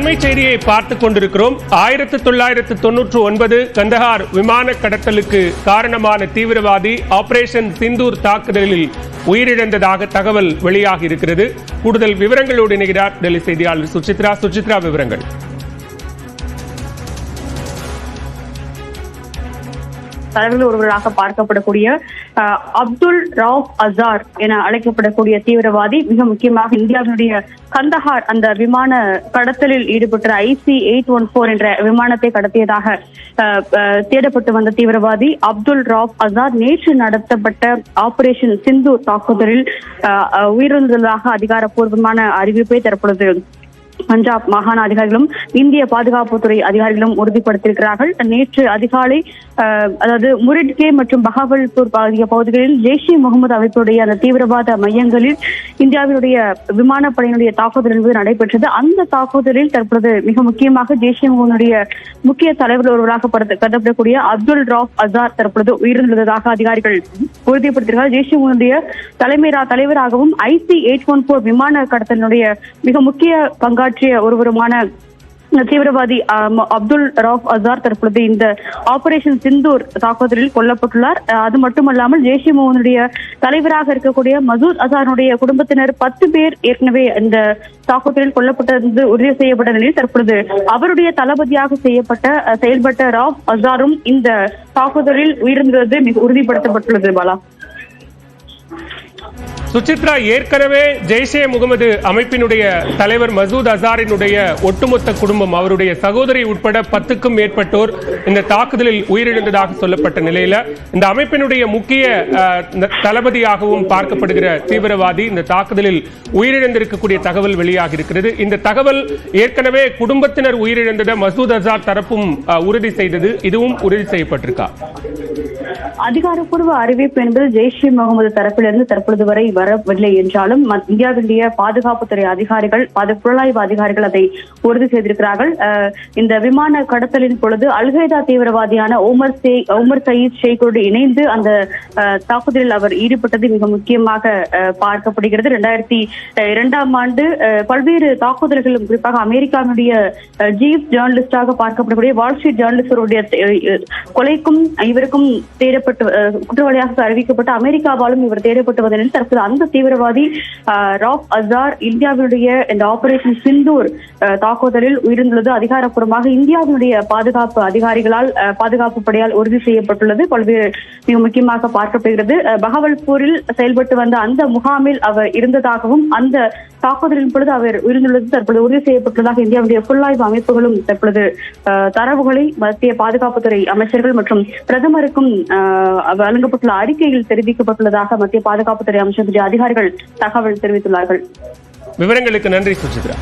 அண்மை செய்தியை பார்த்துக் கொண்டிருக்கிறோம். 1999 கந்தஹார் விமான கடத்தலுக்கு காரணமான தீவிரவாதி ஆபரேஷன் சிந்தூர் தாக்குதலில் உயிரிழந்ததாக தகவல் வெளியாகி இருக்கிறது. கூடுதல் விவரங்களோடு இணைகிறார் டெல்லி செய்தியாளர் சுசித்ரா. சுசித்ரா, விவரங்கள். தலைவர்கள் ஒருவராக பார்க்கப்படக்கூடிய அப்துல் ரவுப் அசார் என அழைக்கப்படக்கூடிய தீவிரவாதி மிக முக்கியமாக இந்தியாவினுடைய கந்தஹார் அந்த விமான கடத்தலில் ஈடுபட்ட IC-814 என்ற விமானத்தை கடத்தியதாக தேடப்பட்டு வந்த தீவிரவாதி அப்துல் ரவுப் அசார் நேற்று நடத்தப்பட்ட ஆபரேஷன் சிந்தூர் தாக்குதலில் உயிரிழந்ததாக அதிகாரப்பூர்வமான அறிவிப்பை தற்பொழுது பஞ்சாப் மாகாண அதிகாரிகளும் இந்திய பாதுகாப்புத்துறை அதிகாரிகளும் உறுதிப்படுத்தியிருக்கிறார்கள். நேற்று அதிகாலை அதாவது முரிட்கே மற்றும் பஹாவல்பூர் ஆகிய பகுதிகளில் ஜெய்ஷ்-இ முகமது அமைப்புடைய அந்த தீவிரவாத மையங்களில் இந்தியாவினுடைய விமானப்படையினுடைய தாக்குதல் என்பது நடைபெற்றது. அந்த தாக்குதலில் தற்பொழுது மிக முக்கியமாக ஜெய்ஷ்-இ முகமதுடைய முக்கிய தலைவர் ஒருவராக கருதப்படக்கூடிய அப்துல் ரவுப் அசார் தற்பொழுது உயிரிழந்ததாக அதிகாரிகள் உறுதிப்படுத்தியிருக்கிறார். ஜெய்ஷ்-இ முகமதுடைய தலைவராகவும் IC-814 விமான கடத்தலினுடைய மிக முக்கிய பங்காற்றிய ஒருவருமான தீவிரவாதி அப்துல் ரவுப் அசார் தற்பொழுது இந்த ஆபரேஷன் சிந்தூர் தாக்குதலில் கொல்லப்பட்டுள்ளார். அது மட்டுமல்லாமல் ஜெய்ஷ்-இ முகமதுடைய தலைவராக இருக்கக்கூடிய மசூத் அசாருடைய குடும்பத்தினர் 10 பேர் ஏற்கனவே இந்த தாக்குதலில் கொல்லப்பட்டது உறுதி செய்யப்பட்ட நிலையில் தற்பொழுது அவருடைய தளபதியாக செயல்பட்ட ரவுப் அசாரும் இந்த தாக்குதலில் உயிரிழந்தது மிக உறுதிப்படுத்தப்பட்டுள்ளது. பாலா, சுசித்ரா, ஏற்கனவே ஜெய்ஷே முகமது அமைப்பினுடைய தலைவர் மசூத் அசாரினுடைய ஒட்டுமொத்த குடும்பம், அவருடைய சகோதரி உட்பட 10க்கும் மேற்பட்டோர் இந்த தாக்குதலில் உயிரிழந்ததாக சொல்லப்பட்ட நிலையில இந்த அமைப்பினுடைய முக்கிய தளபதியாகவும் பார்க்கப்படுகிற தீவிரவாதி இந்த தாக்குதலில் உயிரிழந்திருக்கக்கூடிய தகவல் வெளியாகி இருக்கிறது. இந்த தகவல் ஏற்கனவே குடும்பத்தினர் உயிரிழந்ததை மசூத் அசார் தரப்பும் உறுதி செய்தது. இதுவும் உறுதி செய்யப்பட்டிருக்கா? அதிகாரப்பூர்வ அறிவிப்பு என்பது ஜெய்ஷ்-இ முகமது தரப்பிலிருந்து தற்பொழுது வரை வரவில்லை என்றாலும் இந்தியாவினுடைய பாதுகாப்புத்துறை அதிகாரிகள், புலனாய்வு அதிகாரிகள் அதை உறுதி செய்திருக்கிறார்கள். இந்த விமான கடத்தலின் பொழுது அல்கைதா தீவிரவாதியான உமர் சயீத் ஷேக்கோடு இணைந்து அந்த தாக்குதலில் அவர் ஈடுபட்டது மிக முக்கியமாக பார்க்கப்படுகிறது. 2002ஆம் ஆண்டு பல்வேறு தாக்குதல்களும், குறிப்பாக அமெரிக்காவுடைய சீஃப் ஜேர்னலிஸ்டாக பார்க்கப்படக்கூடிய வால் ஸ்ட்ரீட் ஜேர்னலிஸ்டருடைய கொலைக்கும் இவருக்கும் குற்றவாளியாக அறிவிக்கப்பட்ட அமெரிக்காவாலும் இவர் தேடப்பட்டு வந்த நிலையில் தற்போது அந்த தீவிரவாதி ரவுப் அசார் இந்தியாவுடைய இந்த ஆபரேஷன் சிந்தூர் தாக்குதலில் உயிரிழந்துள்ளது அதிகாரப்பூர்வமாக இந்தியாவினுடைய பாதுகாப்பு அதிகாரிகளால், பாதுகாப்பு படையால் உறுதி செய்யப்பட்டுள்ளது. பல்வேறு மிக முக்கியமாக பார்க்கப்படுகிறது. பஹாவல்பூரில் செயல்பட்டு வந்த அந்த முகாமில் அவர் இருந்ததாகவும் அந்த தாக்குதலின் பொழுது அவர் உயிரிழந்துள்ளது தற்பொழுது உறுதி செய்யப்பட்டுள்ளதாக இந்தியாவுடைய புலனாய்வு அமைப்புகளும் தற்பொழுது தரவுகளை மத்திய பாதுகாப்புத்துறை அமைச்சர்கள் மற்றும் பிரதமருக்கும் வழங்கப்பட்டுள்ள அறிக்கையில் தெரிவிக்கப்பட்டுள்ளதாக மத்திய பாதுகாப்புத்துறை அமைச்சர்களுடைய அதிகாரிகள் தகவல் தெரிவித்துள்ளார்கள். விவரங்களுக்கு நன்றி சுசித்ரா.